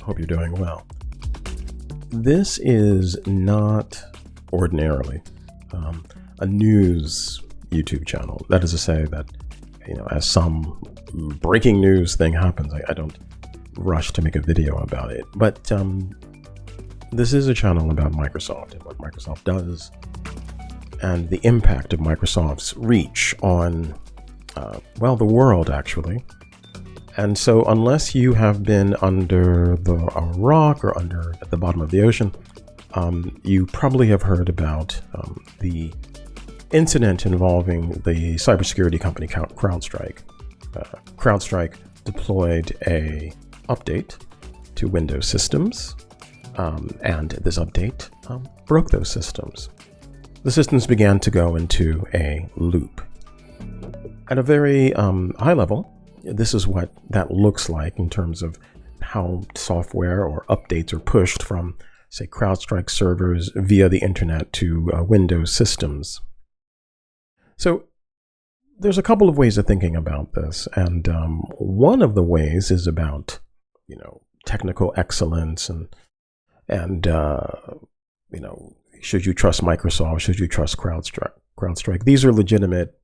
Hope you're doing well. This is not ordinarily a news YouTube channel. That is to say that, as some breaking news thing happens, I don't rush to make a video about it. But this is a channel about Microsoft and what Microsoft does and the impact of Microsoft's reach on, the world, actually. And so unless you have been under a rock or at the bottom of the ocean, you probably have heard about the incident involving the cybersecurity company Crowdstrike. Crowdstrike deployed a update to Windows systems, and this update broke those systems. The systems began to go into a loop. At a very high level, this is what that looks like in terms of how software or updates are pushed from, say, CrowdStrike servers via the internet to Windows systems. So there's a couple of ways of thinking about this, and one of the ways is about, technical excellence and should you trust Microsoft? Should you trust CrowdStrike? These are legitimate,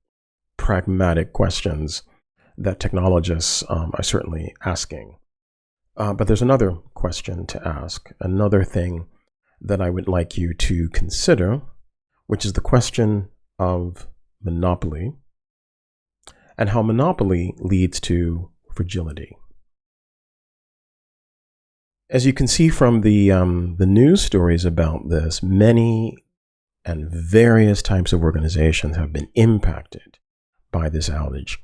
pragmatic questions that technologists are certainly asking. But there's another question to ask, another thing that I would like you to consider, which is the question of monopoly and how monopoly leads to fragility. As you can see from the news stories about this, many and various types of organizations have been impacted by this outage.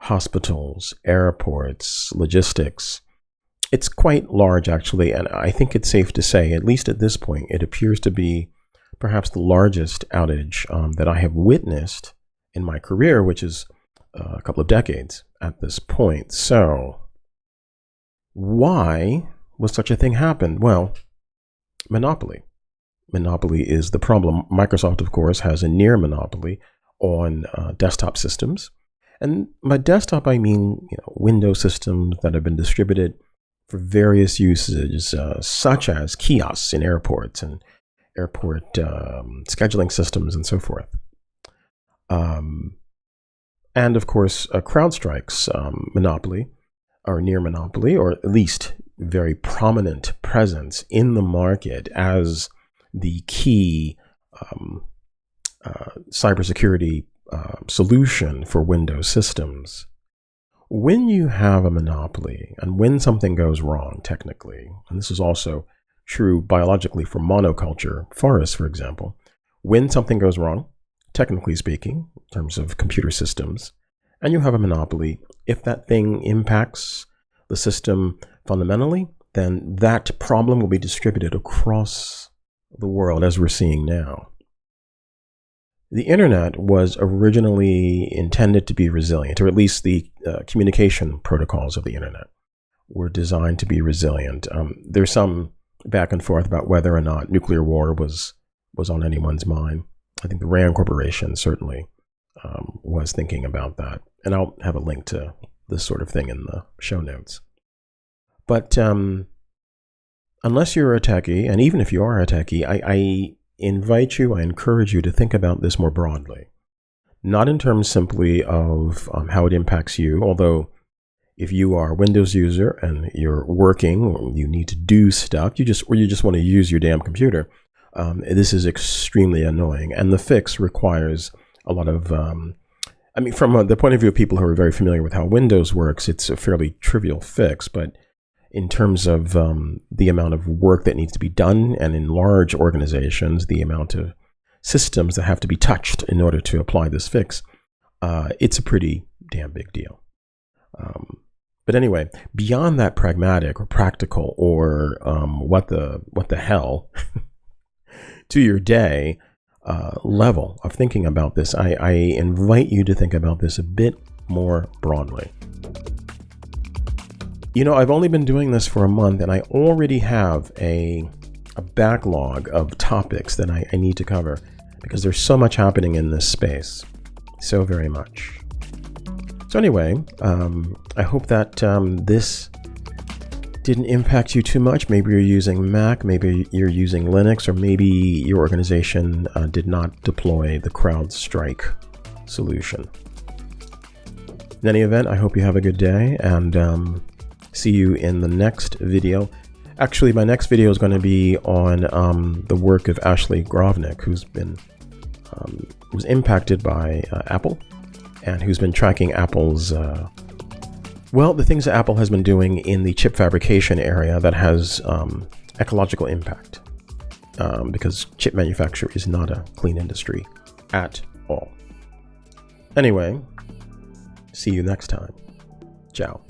Hospitals, airports, logistics. It's quite large, actually, and I think it's safe to say, at least at this point, it appears to be perhaps the largest outage that I have witnessed in my career, which is a couple of decades at this point. So, why would such a thing happen? Well, monopoly. Monopoly is the problem. Microsoft, of course, has a near monopoly on desktop systems. And by desktop, I mean Windows systems that have been distributed for various uses, such as kiosks in airports and airport scheduling systems and so forth. And of course, CrowdStrike's monopoly, or near monopoly, or at least very prominent presence in the market as the key cybersecurity solution for Windows systems. When you have a monopoly and when something goes wrong technically, and this is also true biologically for monoculture forests, for example, when something goes wrong, technically speaking, in terms of computer systems, and you have a monopoly, if that thing impacts the system fundamentally, then that problem will be distributed across the world as we're seeing now. The internet was originally intended to be resilient, or at least the communication protocols of the internet were designed to be resilient. There's some back and forth about whether or not nuclear war was on anyone's mind. I think the RAND Corporation certainly was thinking about that. And I'll have a link to this sort of thing in the show notes. But unless you're a techie, and even if you are a techie, I encourage you to think about this more broadly. Not in terms simply of how it impacts you, although if you are a Windows user and you're working, or you need to do stuff, you just want to use your damn computer, this is extremely annoying. And the fix requires a lot of, from the point of view of people who are very familiar with how Windows works, it's a fairly trivial fix, but in terms of the amount of work that needs to be done, and in large organizations, the amount of systems that have to be touched in order to apply this fix, it's a pretty damn big deal. But anyway, beyond that pragmatic or practical or what the hell to your day level of thinking about this, I invite you to think about this a bit more broadly. I've only been doing this for a month, and I already have a backlog of topics that I need to cover because there's so much happening in this space. So very much. So anyway, I hope that this didn't impact you too much. Maybe you're using Mac, maybe you're using Linux, or maybe your organization did not deploy the Crowdstrike solution. In any event, I hope you have a good day, and see you in the next video. Actually, my next video is going to be on the work of Ashley Grovnick, who's been was impacted by Apple, and who's been tracking Apple's well, the things that Apple has been doing in the chip fabrication area that has ecological impact, because chip manufacture is not a clean industry at all. Anyway, see you next time. Ciao.